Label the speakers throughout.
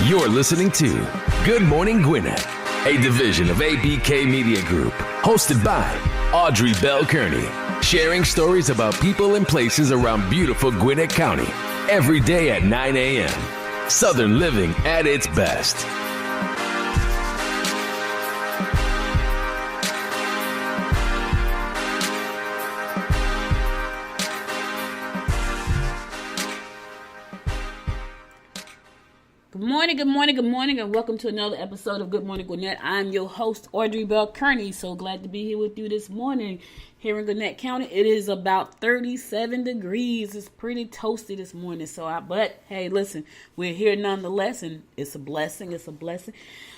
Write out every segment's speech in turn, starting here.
Speaker 1: You're listening to Good Morning Gwinnett, a division of ABK Media Group, hosted by Audrey Bell Kearney, sharing stories about people and places around beautiful Gwinnett County every day at 9 a.m. Southern living at its best.
Speaker 2: Good morning, and welcome to another episode of Good Morning Gwinnett. I'm your host, Audrey Bell Kearney. So glad to be here with you this morning here in Gwinnett County. It is about 37 degrees. It's pretty toasty this morning. But hey, listen, we're here nonetheless, and it's a blessing. It's a blessing.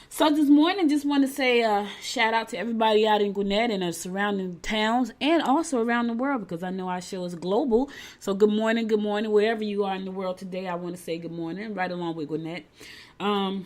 Speaker 2: So this morning, just want to say shout out to everybody out in Gwinnett and the surrounding towns and also around the world, because I know our show is global. So good morning, wherever you are in the world today. I want to say good morning right along with Gwinnett. I'm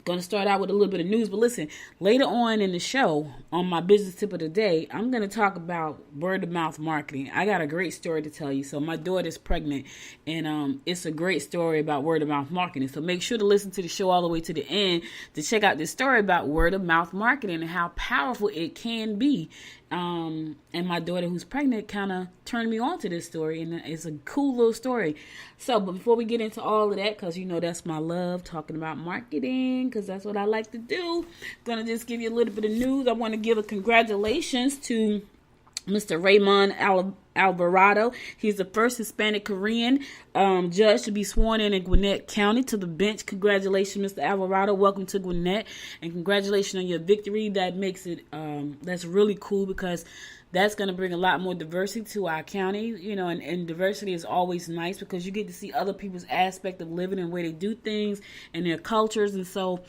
Speaker 2: going to start out with a little bit of news, but listen, later on in the show, on my business tip of the day, I'm going to talk about word of mouth marketing. I got a great story to tell you. So my daughter's pregnant, and it's a great story about word of mouth marketing. So make sure to listen to the show all the way to the end to check out this story about word of mouth marketing and how powerful it can be. And my daughter who's pregnant kind of turned me on to this story, and it's a cool little story. So, but before we get into all of that, because you know that's my love, talking about marketing, because that's what I like to do, I'm going to just give you a little bit of news. I want to give a congratulations to Mr. Raymond Alvarado. He's the first Hispanic Korean judge to be sworn in Gwinnett County to the bench. Congratulations, Mr. Alvarado. Welcome to Gwinnett, and congratulations on your victory. That makes it that's really cool, because that's going to bring a lot more diversity to our county, you know, and diversity is always nice because you get to see other people's aspect of living and where they do things and their cultures. And so,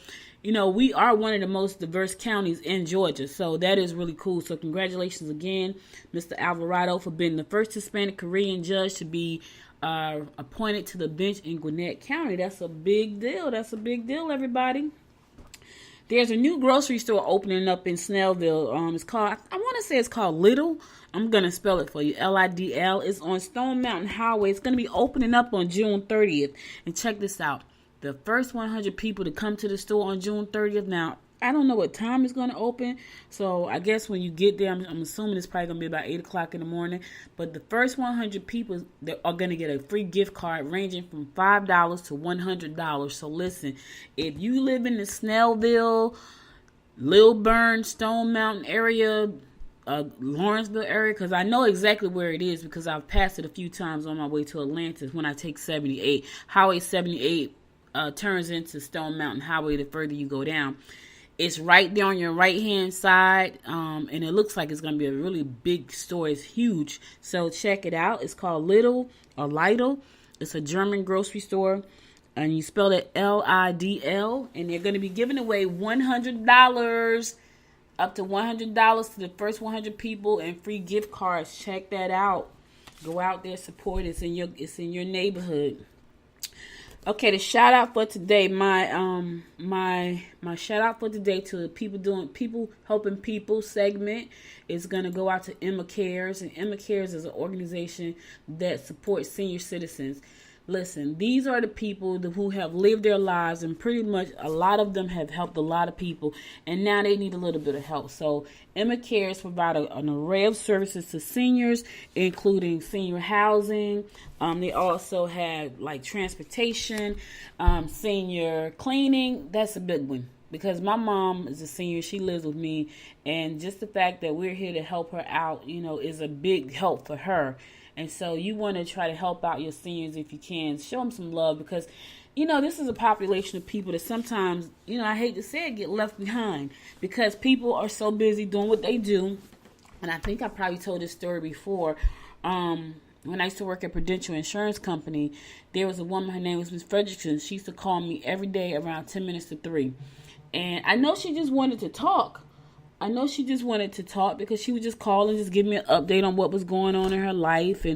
Speaker 2: you know, we are one of the most diverse counties in Georgia. So that is really cool. So congratulations again, Mr. Alvarado, for being the first Hispanic Korean judge to be appointed to the bench in Gwinnett County. That's a big deal. That's a big deal, everybody. There's a new grocery store opening up in Snellville. It's called, I want to say it's called Lidl. I'm going to spell it for you, Lidl. It's on Stone Mountain Highway. It's going to be opening up on June 30th. And check this out. The first 100 people to come to the store on June 30th. Now, I don't know what time it's going to open. So I guess when you get there, I'm assuming it's probably going to be about 8 o'clock in the morning. But the first 100 people that are going to get a free gift card ranging from $5 to $100. So listen, if you live in the Snellville, Lilburn, Stone Mountain area, Lawrenceville area, because I know exactly where it is because I've passed it a few times on my way to Atlanta when I take 78. Highway 78 turns into Stone Mountain Highway the further you go down. It's right there on your right-hand side, and it looks like it's going to be a really big store. It's huge. So check it out. It's called Lidl or Lidl. It's a German grocery store, and you spell it Lidl, and they're going to be giving away $100, up to $100 to the first 100 people, and free gift cards. Check that out. Go out there, support it. It's in your neighborhood. Okay, the shout out for today, my shout out for today to people helping people segment is gonna go out to Emma Cares, and Emma Cares is an organization that supports senior citizens. Listen, these are the people who have lived their lives, and pretty much a lot of them have helped a lot of people, and now they need a little bit of help. So Emma Cares provide an array of services to seniors, including senior housing. They also have like transportation, senior cleaning. That's a big one, because my mom is a senior. She lives with me, and just the fact that we're here to help her out, you know, is a big help for her. And so you want to try to help out your seniors if you can. Show them some love, because, you know, this is a population of people that sometimes, you know, I hate to say it, get left behind because people are so busy doing what they do. And I think I probably told this story before. When I used to work at Prudential Insurance Company, there was a woman, her name was Miss Fredrickson. She used to call me every day around 10 minutes to 3. And I know she just wanted to talk. Because she would just call and just give me an update on what was going on in her life.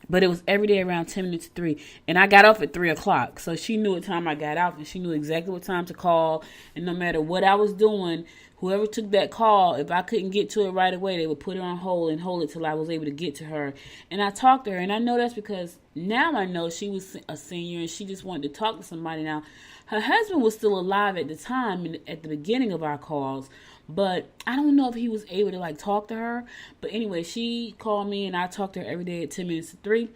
Speaker 2: But it was every day around 10 minutes to 3. And I got off at 3 o'clock. So she knew what time I got off, and she knew exactly what time to call. And no matter what I was doing, whoever took that call, if I couldn't get to it right away, they would put it on hold and hold it till I was able to get to her. And I talked to her, and I know that's because now I know she was a senior and she just wanted to talk to somebody. Now, her husband was still alive at the time, at the beginning of our calls, but I don't know if he was able to talk to her. But anyway, she called me, and I talked to her every day at 10 minutes to 3.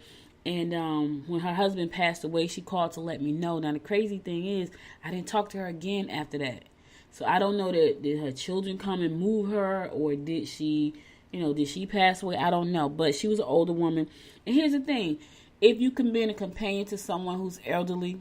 Speaker 2: And when her husband passed away, she called to let me know. Now, the crazy thing is, I didn't talk to her again after that. So I don't know did her children come and move her, or did she pass away? I don't know. But she was an older woman. And here's the thing. If you can be a companion to someone who's elderly,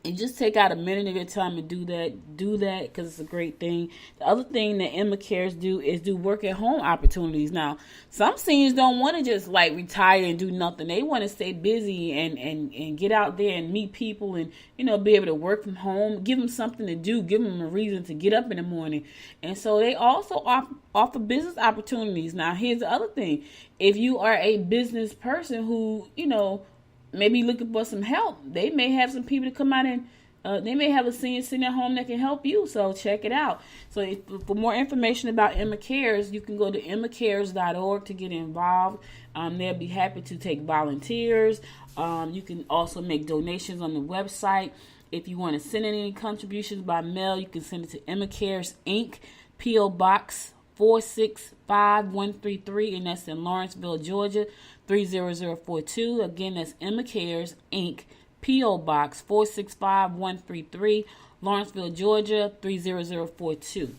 Speaker 2: and just take out a minute of your time to do that because it's a great thing. The other thing that Emma Cares do is do work at home opportunities. Now, some seniors don't want to just retire and do nothing. They want to stay busy and get out there and meet people and, be able to work from home, give them something to do, give them a reason to get up in the morning. And so they also offer business opportunities. Now, here's the other thing. If you are a business person who, maybe looking for some help, they may have some people to come out and they may have a senior sitting at home that can help you. So check it out. So for more information about Emma Cares, you can go to emmacares.org to get involved. They'll be happy to take volunteers. You can also make donations on the website. If you want to send in any contributions by mail, you can send it to Emma Cares Inc., P.O. Box 465133, and that's in Lawrenceville, Georgia, 30042. Again, that's Emma Cares Inc., P.O. Box 465133, Lawrenceville, Georgia, 30042.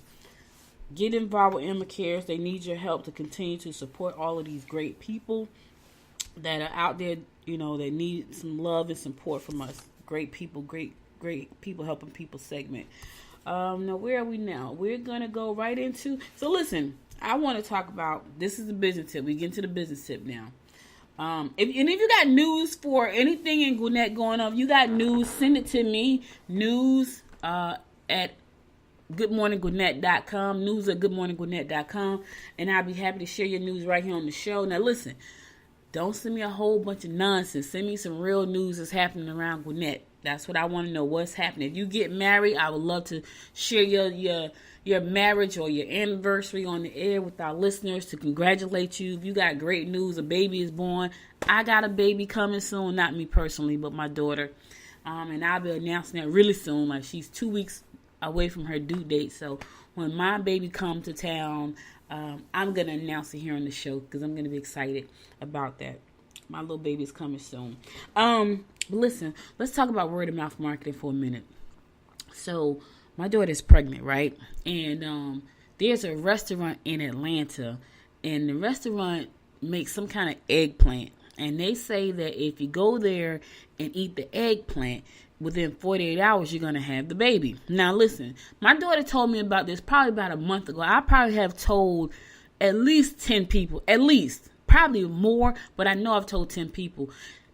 Speaker 2: Get involved with Emma Cares. They need your help to continue to support all of these great people that are out there, that need some love and support from us. Great people, great people helping people segment. Now, where are we now? We're going to go right into... So, listen, I want to talk about... This is the business tip. We get into the business tip now. If you got news for anything in Gwinnett going on, if you got news, send it to me. News at goodmorninggwinnett.com. News at goodmorninggwinnett.com. And I'll be happy to share your news right here on the show. Now, listen. Don't send me a whole bunch of nonsense. Send me some real news that's happening around Gwinnett. That's what I want to know. What's happening? If you get married, I would love to share your marriage or your anniversary on the air with our listeners to congratulate you. If you got great news, a baby is born. I got a baby coming soon. Not me personally, but my daughter. And I'll be announcing that really soon. She's 2 weeks away from her due date. So when my baby comes to town, I'm going to announce it here on the show because I'm going to be excited about that. My little baby's coming soon. But listen, let's talk about word of mouth marketing for a minute. So my daughter's pregnant, right? And there's a restaurant in Atlanta, and the restaurant makes some kind of eggplant. And they say that if you go there and eat the eggplant, within 48 hours, you're going to have the baby. Now, listen, my daughter told me about this probably about a month ago. I probably have told at least 10 people, at least, probably more, but I know I've told 10 people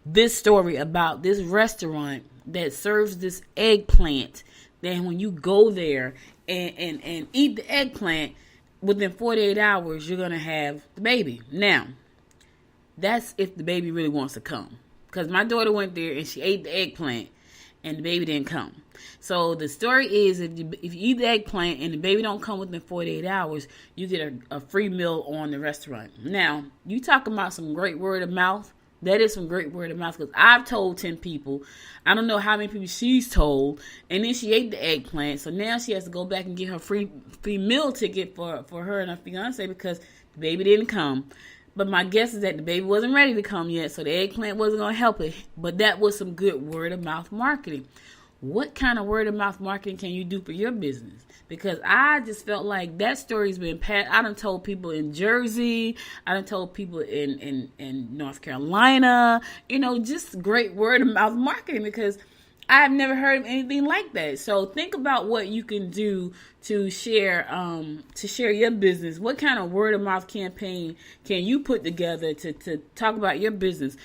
Speaker 2: this story about this restaurant that serves this eggplant. Then when you go there and eat the eggplant, within 48 hours, you're going to have the baby. Now, that's if the baby really wants to come. Because my daughter went there and she ate the eggplant and the baby didn't come. So the story is if you eat the eggplant and the baby don't come within 48 hours, you get a free meal on the restaurant. Now, you talking about some great word of mouth. That is some great word of mouth because I've told 10 people. I don't know how many people she's told. And then she ate the eggplant. So now she has to go back and get her free meal ticket for her and her fiance because the baby didn't come. But my guess is that the baby wasn't ready to come yet, so the eggplant wasn't going to help it. But that was some good word-of-mouth marketing. What kind of word-of-mouth marketing can you do for your business? Because I just felt like that story's been passed. I done told people in Jersey. I done told people in North Carolina. Just great word-of-mouth marketing because I've never heard of anything like that. So think about what you can do to share your business. What kind of word of mouth campaign can you put together to talk about your business?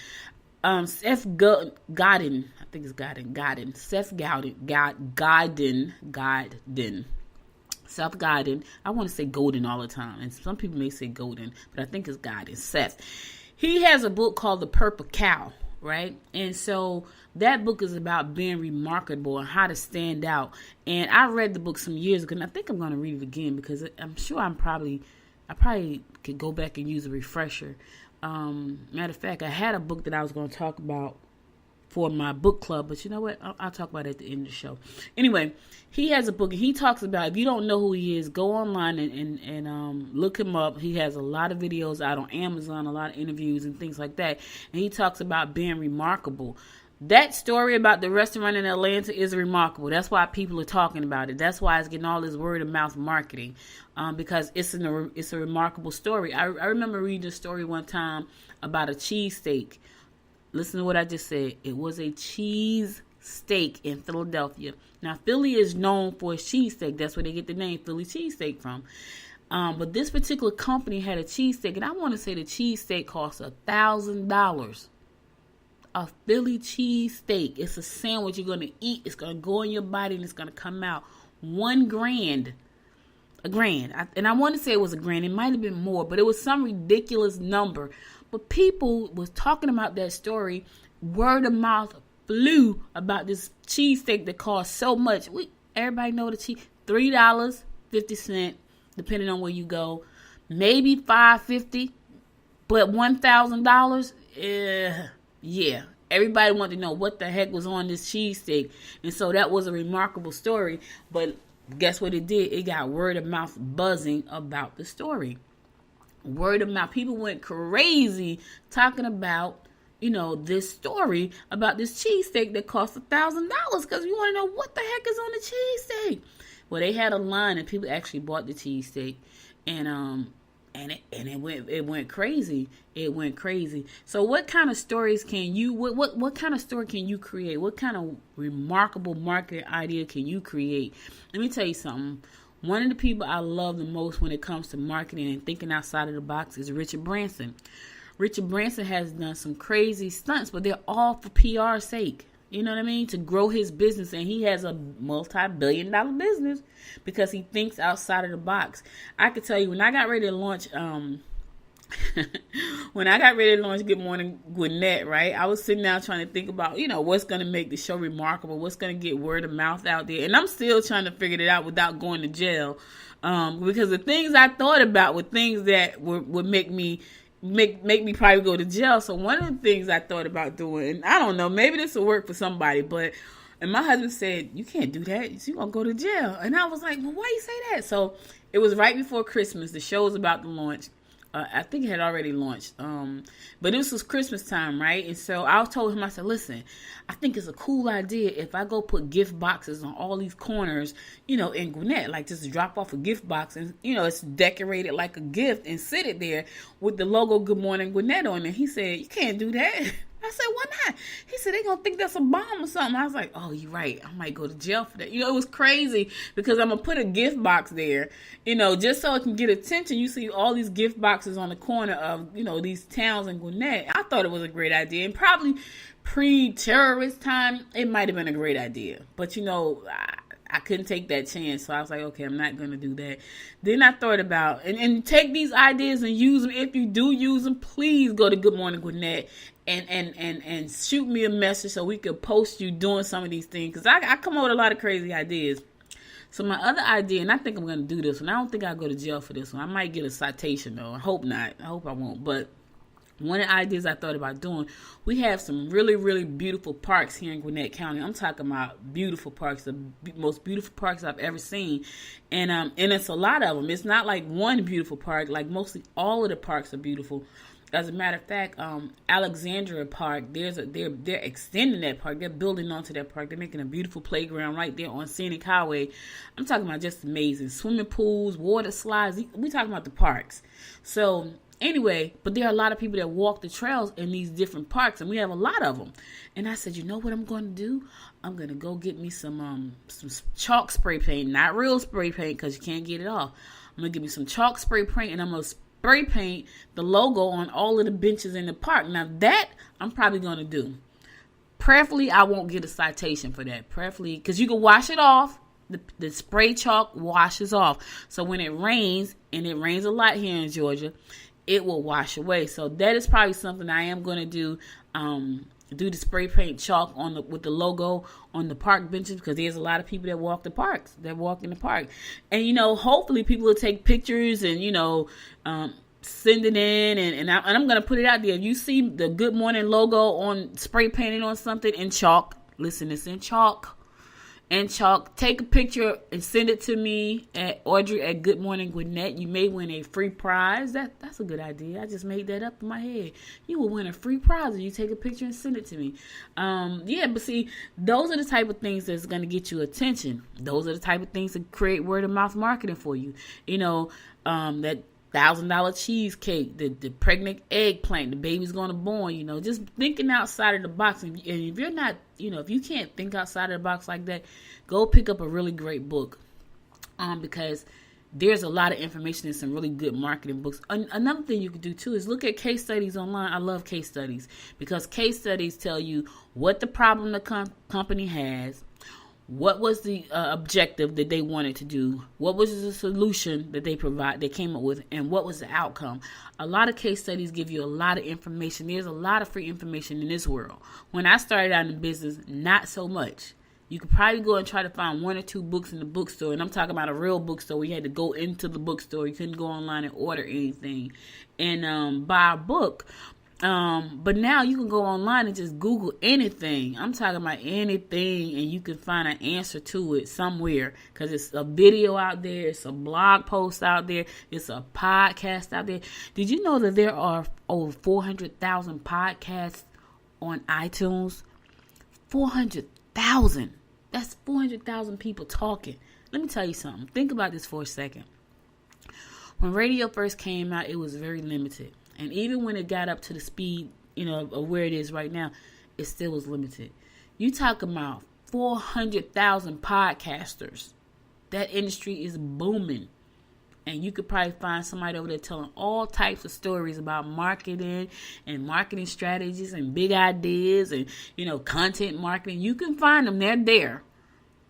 Speaker 2: Seth Godin, I think it's Godin. Seth Godin. Seth Godin. I want to say Golden all the time, and some people may say Golden, but I think it's Godin. Seth. He has a book called The Purple Cow. right? And so that book is about being remarkable and how to stand out. And I read the book some years ago, and I think I'm going to read it again because I'm sure I probably could go back and use a refresher. Matter of fact, I had a book that I was going to talk about for my book club, but you know what? I'll talk about it at the end of the show. Anyway, he has a book, and he talks about, if you don't know who he is, go online and look him up. He has a lot of videos out on Amazon, a lot of interviews and things like that, and he talks about being remarkable. That story about the restaurant in Atlanta is remarkable. That's why people are talking about it. That's why it's getting all this word of mouth marketing, because it's a remarkable story. I remember reading a story one time about a cheesesteak. Listen to what I just said. It was a cheese steak in Philadelphia. Now, Philly is known for its cheesesteak. That's where they get the name Philly cheesesteak from. But this particular company had a cheesesteak, and I want to say the cheesesteak cost $1,000. A Philly cheesesteak. It's a sandwich you're going to eat. It's going to go in your body, and it's going to come out $1,000. $1,000. And I want to say it was $1,000. It might have been more, but it was some ridiculous number. But people was talking about that story. Word of mouth flew about this cheesesteak that cost so much. Everybody know the cheese. $3.50, depending on where you go. Maybe $5.50, but $1,000. Yeah. Everybody wanted to know what the heck was on this cheesesteak. And so that was a remarkable story. But guess what it did? It got word of mouth buzzing about the story. Word of mouth. People went crazy talking about, this story about this cheesesteak that cost $1,000 because we want to know what the heck is on the cheesesteak. Well, they had a line and people actually bought the cheesesteak, and it went crazy. It went crazy. So what kind of stories can you what kind of story can you create? What kind of remarkable marketing idea can you create? Let me tell you something. One of the people I love the most when it comes to marketing and thinking outside of the box is Richard Branson. Richard Branson has done some crazy stunts, but they're all for PR's sake. You know what I mean? To grow his business. And he has a multi-billion-dollar business because he thinks outside of the box. I could tell you, when I got ready to launch Good Morning Gwinnett, right? I was sitting down trying to think about, what's going to make the show remarkable, what's going to get word of mouth out there. And I'm still trying to figure it out without going to jail. Because the things I thought about were things that would make me probably go to jail. So one of the things I thought about doing, and I don't know, maybe this will work for somebody, and my husband said, you can't do that. You're going to go to jail. And I was like, well, why you say that? So it was right before Christmas. The show was about to launch. I think it had already launched. But this was Christmas time, right? And so I told him, I said, listen, I think it's a cool idea if I go put gift boxes on all these corners, in Gwinnett, like just drop off a gift box and, it's decorated like a gift and sit it there with the logo Good Morning Gwinnett on it. He said, you can't do that. I said, why not? He said, they're going to think that's a bomb or something. I was like, oh, you're right. I might go to jail for that. It was crazy because I'm going to put a gift box there, just so it can get attention. You see all these gift boxes on the corner of, these towns in Gwinnett. I thought it was a great idea. And probably pre-terrorist time, it might have been a great idea. But, I couldn't take that chance. So I was like, okay, I'm not going to do that. Then I thought about, and take these ideas and use them. If you do use them, please go to Good Morning Gwinnett and shoot me a message so we could post you doing some of these things. Because I come up with a lot of crazy ideas. So my other idea, and I think I'm going to do this one. I don't think I'll go to jail for this one. I might get a citation, though. I hope not. I hope I won't. But one of the ideas I thought about doing, we have some really, really beautiful parks here in Gwinnett County. I'm talking about beautiful parks, the most beautiful parks I've ever seen. And it's a lot of them. It's not like one beautiful park. Like mostly all of the parks are beautiful. As a matter of fact, Alexandria Park, they're extending that park. They're building onto that park. They're making a beautiful playground right there on Scenic Highway. I'm talking about just amazing. Swimming pools, water slides. We're talking about the parks. So anyway, but there are a lot of people that walk the trails in these different parks, and we have a lot of them. And I said, you know what I'm going to do? I'm going to go get me some chalk spray paint. Not real spray paint because you can't get it off. I'm going to get me some chalk spray paint, and I'm going to spray paint the logo on all of the benches in the park. Now that I'm probably going to do. Prayerfully, I won't get a citation for that. Prayerfully, because you can wash it off. The spray chalk washes off. So when it rains, and it rains a lot here in Georgia, it will wash away. So that is probably something I am going to do. do the spray paint chalk with the logo on the park benches, because there's a lot of people that walk in the park. And, hopefully people will take pictures and, send it in. And I'm going to put it out there. If you see the Good Morning logo on spray painted on something in chalk, listen, it's in chalk. And chalk, take a picture and send it to me at Audrey at Good Morning Gwinnett. You may win a free prize. That's a good idea. I just made that up in my head. You will win a free prize if you take a picture and send it to me. But see, those are the type of things that's going to get you attention. Those are the type of things that create word of mouth marketing for you. That $1,000 cheesecake, the pregnant eggplant, the baby's gonna born, just thinking outside of the box. And if you're not, if you can't think outside of the box like that, go pick up a really great book. Because there's a lot of information in some really good marketing books. Another thing you could do too is look at case studies online. I love case studies because case studies tell you what the problem the company has, what was the objective that they wanted to do, what was the solution that they came up with, and what was the outcome. A lot of case studies give you a lot of information. There's a lot of free information in this world. When I started out in business, not so much. You could probably go and try to find one or two books in the bookstore, and I'm talking about a real bookstore where you had to go into the bookstore. You couldn't go online and order anything and buy a book. But now you can go online and just Google anything. I'm talking about anything, and you can find an answer to it somewhere, because it's a video out there, it's a blog post out there, it's a podcast out there. Did you know that there are over 400,000 podcasts on iTunes? 400,000. That's 400,000 people talking. Let me tell you something. Think about this for a second. When radio first came out, it was very limited. And even when it got up to the speed, of where it is right now, it still was limited. You talk about 400,000 podcasters. That industry is booming. And you could probably find somebody over there telling all types of stories about marketing and marketing strategies and big ideas and, content marketing. You can find them. They're there.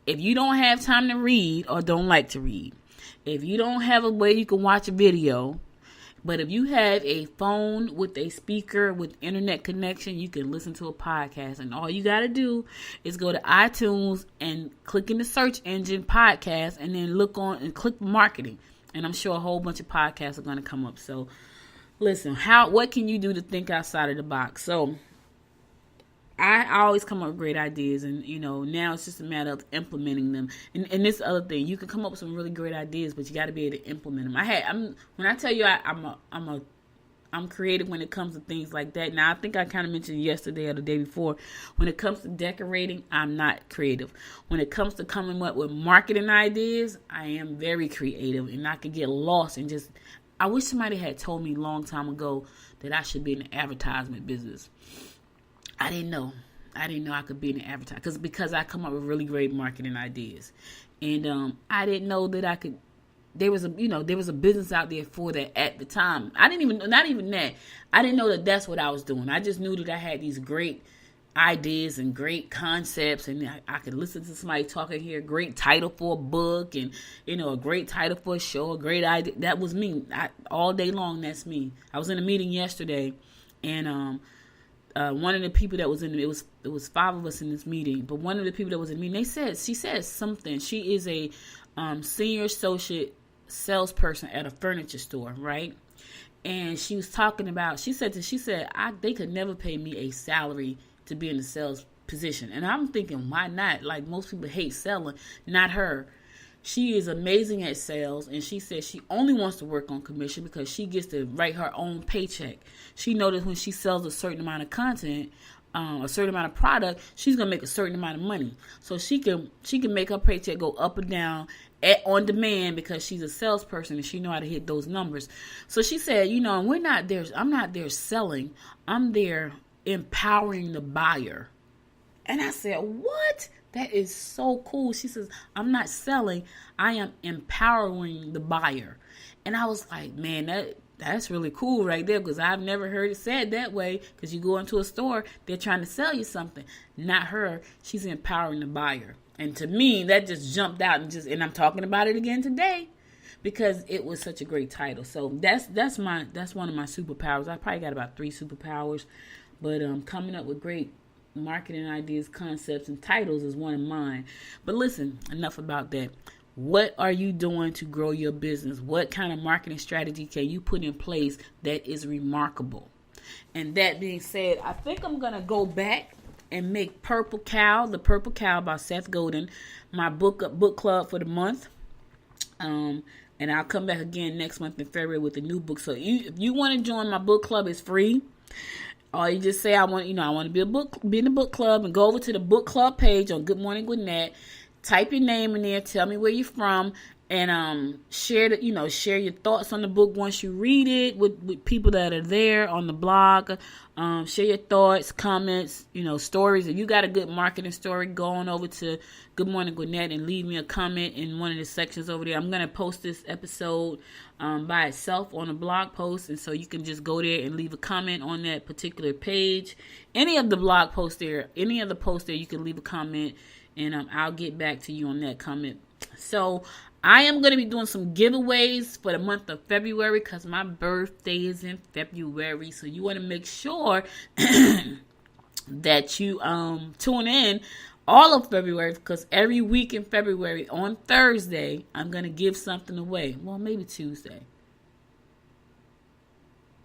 Speaker 2: If you don't have time to read or don't like to read, if you don't have a way you can watch a video, but if you have a phone with a speaker with internet connection, you can listen to a podcast. And all you got to do is go to iTunes and click in the search engine podcast and then look on and click marketing. And I'm sure a whole bunch of podcasts are going to come up. So listen, what can you do to think outside of the box? So I always come up with great ideas, and now it's just a matter of implementing them. And this other thing, you can come up with some really great ideas, but you got to be able to implement them. When I tell you I'm creative when it comes to things like that. Now I think I kind of mentioned yesterday or the day before. When it comes to decorating, I'm not creative. When it comes to coming up with marketing ideas, I am very creative, and I can get lost and just. I wish somebody had told me a long time ago that I should be in the advertisement business. I didn't know I could be in the advertising because I come up with really great marketing ideas, and I didn't know that I could. There was a business out there for that at the time. I didn't even know that that's what I was doing. I just knew that I had these great ideas and great concepts, and I could listen to somebody talking here. Great title for a book, and a great title for a show. A great idea. That was me. All day long. That's me. I was in a meeting yesterday, and one of the people that was in it was 5 of us in this meeting, but one of the people that was in the meeting, she said something. She is a senior associate salesperson at a furniture store, right? And she was talking about. She said they could never pay me a salary to be in the sales position, and I'm thinking, why not? Like, most people hate selling. Not her. She is amazing at sales, and she says she only wants to work on commission because she gets to write her own paycheck. She noticed when she sells a certain amount of content, a certain amount of product, she's gonna make a certain amount of money. So she can make her paycheck go up or down on demand because she's a salesperson and she know how to hit those numbers. So she said, we're not there. I'm not there selling. I'm there empowering the buyer. And I said, what? That is so cool. She says, I'm not selling. I am empowering the buyer. And I was like, man, that's really cool right there, because I've never heard it said that way. Because you go into a store, they're trying to sell you something. Not her. She's empowering the buyer. And to me, that just jumped out, and I'm talking about it again today because it was such a great title. So that's one of my superpowers. I probably got about 3 superpowers, but coming up with great marketing ideas, concepts, and titles is one of mine. But listen, enough about that. What are you doing to grow your business? What kind of marketing strategy can you put in place that is remarkable? And that being said, I think I'm going to go back and make Purple Cow, The Purple Cow by Seth Godin, my book club for the month. And I'll come back again next month in February with a new book. So if you want to join my book club, it's free. Or you just say, I want to be in the book club, and go over to the book club page on Good Morning Gwinnett. Type your name in there. Tell me where you're from, and share your thoughts on the book once you read it with people that are there on the blog. Share your thoughts, comments, stories. If you got a good marketing story, go on over to Good Morning Gwinnett and leave me a comment in one of the sections over there. I'm going to post this episode by itself on a blog post, and so you can just go there and leave a comment on that particular page. Any of the blog posts there, any of the posts there, you can leave a comment, and I'll get back to you on that comment. So I am going to be doing some giveaways for the month of February because my birthday is in February. So you want to make sure that you tune in all of February, because every week in February on Thursday, I'm going to give something away. Well, maybe Tuesday.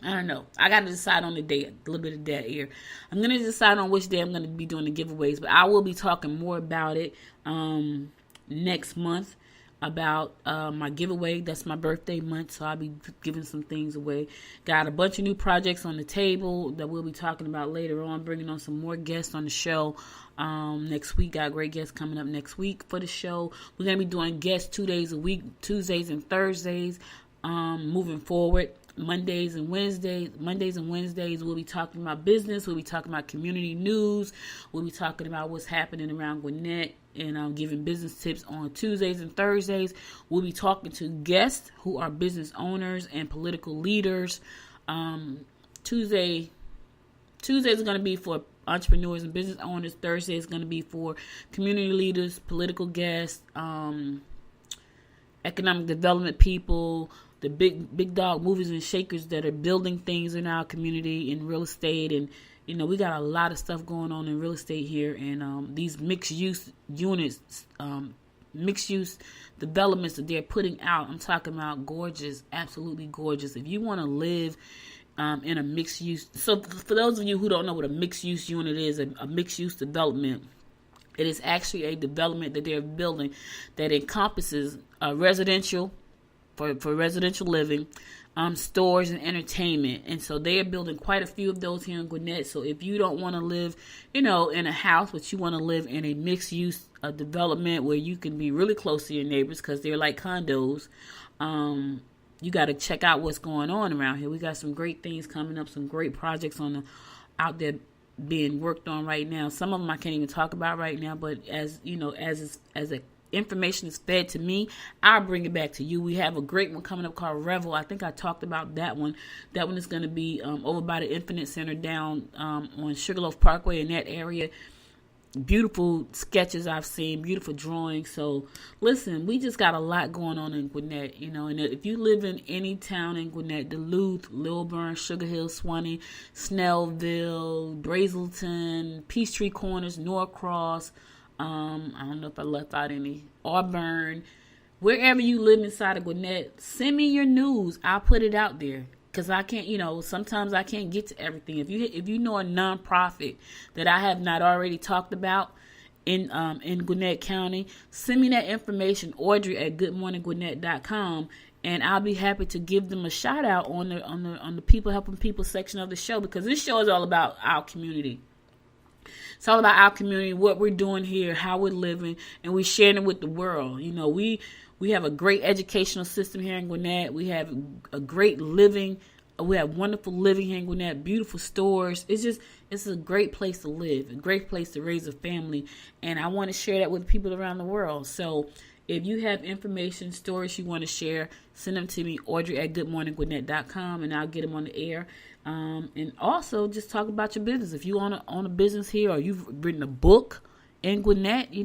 Speaker 2: I don't know. I got to decide on the day, a little bit of that here. I'm going to decide on which day I'm going to be doing the giveaways, but I will be talking more about it next month, about my giveaway. That's my birthday month, so I'll be giving some things away. Got a bunch of new projects on the table that we'll be talking about later on, bringing on some more guests on the show next week. Got great guests coming up next week for the show. We're going to be doing guests 2 days a week, Tuesdays and Thursdays, moving forward. Mondays and Wednesdays, we'll be talking about business. We'll be talking about community news. We'll be talking about what's happening around Gwinnett, and giving business tips on Tuesdays and Thursdays. We'll be talking to guests who are business owners and political leaders. Tuesday is going to be for entrepreneurs and business owners. Thursday is going to be for community leaders, political guests, economic development people, the big dog movers and shakers that are building things in our community in real estate. And we got a lot of stuff going on in real estate here, and these mixed use units, mixed use developments that they're putting out. I'm talking about gorgeous, absolutely gorgeous. If you want to live in a mixed use, so for those of you who don't know what a mixed use unit is, a mixed use development, it is actually a development that they're building that encompasses residential, for residential living, stores, and entertainment. And so they are building quite a few of those here in Gwinnett. So if you don't want to live, in a house, but you want to live in a mixed use development where you can be really close to your neighbors because they're like condos, you got to check out what's going on around here. We got some great things coming up, some great projects out there being worked on right now. Some of them I can't even talk about right now, but as a information is fed to me, I'll bring it back to you. We have a great one coming up called Revel. I think I talked about that one. That one is going to be over by the Infinite Center down on Sugarloaf Parkway in that area. Beautiful sketches I've seen, beautiful drawings. So listen, we just got a lot going on in Gwinnett, and if you live in any town in Gwinnett, Duluth, Lilburn, Sugar Hill, Swanee, Snellville, Brazelton, Peachtree Corners, Norcross, I don't know if I left out any, Auburn, wherever you live inside of Gwinnett, send me your news. I'll put it out there, because I can't, sometimes I can't get to everything. If you know a nonprofit that I have not already talked about in Gwinnett County, send me that information, Audrey at goodmorninggwinnett.com, and I'll be happy to give them a shout out on the People Helping People section of the show, because this show is all about our community. It's all about our community, what we're doing here, how we're living, and we're sharing it with the world. We have a great educational system here in Gwinnett. We have a great living. We have wonderful living here in Gwinnett, beautiful stores. It's a great place to live, a great place to raise a family. And I want to share that with people around the world. So if you have information, stories you want to share, send them to me, Audrey at goodmorninggwinnett.com, and I'll get them on the air. And also just talk about your business. If you own a business here, or you've written a book in Gwinnett, you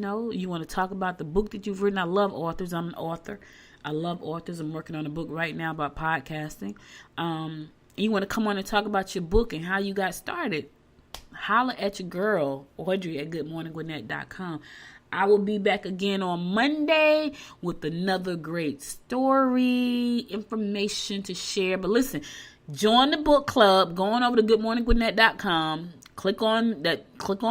Speaker 2: want to talk about the book that you've written. I love authors. I'm an author. I love authors. I'm working on a book right now about podcasting. You want to come on and talk about your book and how you got started, holla at your girl, Audrey at goodmorninggwinnett.com. I will be back again on Monday with another great story, information to share. But listen, join the book club. Go on over to goodmorninggwinnett.com. Click on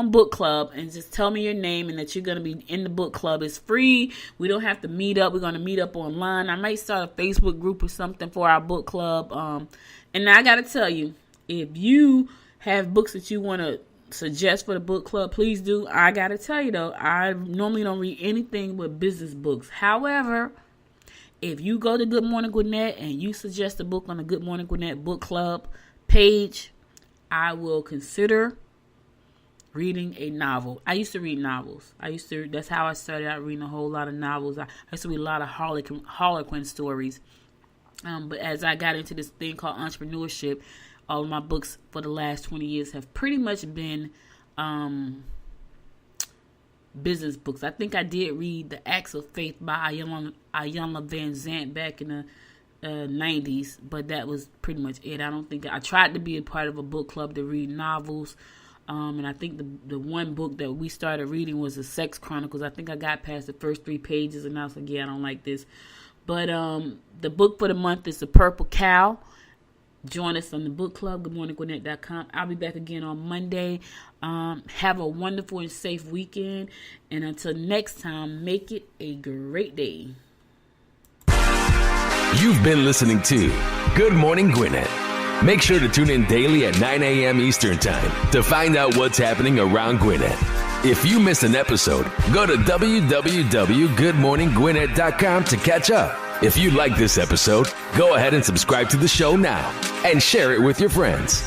Speaker 2: book club and just tell me your name and that you're going to be in the book club. It's free. We don't have to meet up. We're going to meet up online. I might start a Facebook group or something for our book club. And I got to tell you, if you have books that you want to suggest for the book club, please do. I gotta tell you though, I normally don't read anything but business books. However, if you go to Good Morning Gwinnett and you suggest a book on the Good Morning Gwinnett book club page, I will consider reading a novel. I used to read novels. That's how I started out reading a whole lot of novels. I used to read a lot of Harlequin stories. But as I got into this thing called entrepreneurship, all of my books for the last 20 years have pretty much been business books. I think I did read The Acts of Faith by Iyanla Van Zant back in the 90s, but that was pretty much it. I tried to be a part of a book club to read novels, and I think the one book that we started reading was The Sex Chronicles. I think I got past the first 3 pages, and I was like, yeah, I don't like this. But the book for the month is The Purple Cow. Join us on the book club, goodmorninggwinnett.com. I'll be back again on Monday. Have a wonderful and safe weekend. And until next time, make it a great day.
Speaker 1: You've been listening to Good Morning Gwinnett. Make sure to tune in daily at 9 a.m. Eastern Time to find out what's happening around Gwinnett. If you miss an episode, go to www.goodmorninggwinnett.com to catch up. If you like this episode, go ahead and subscribe to the show now and share it with your friends.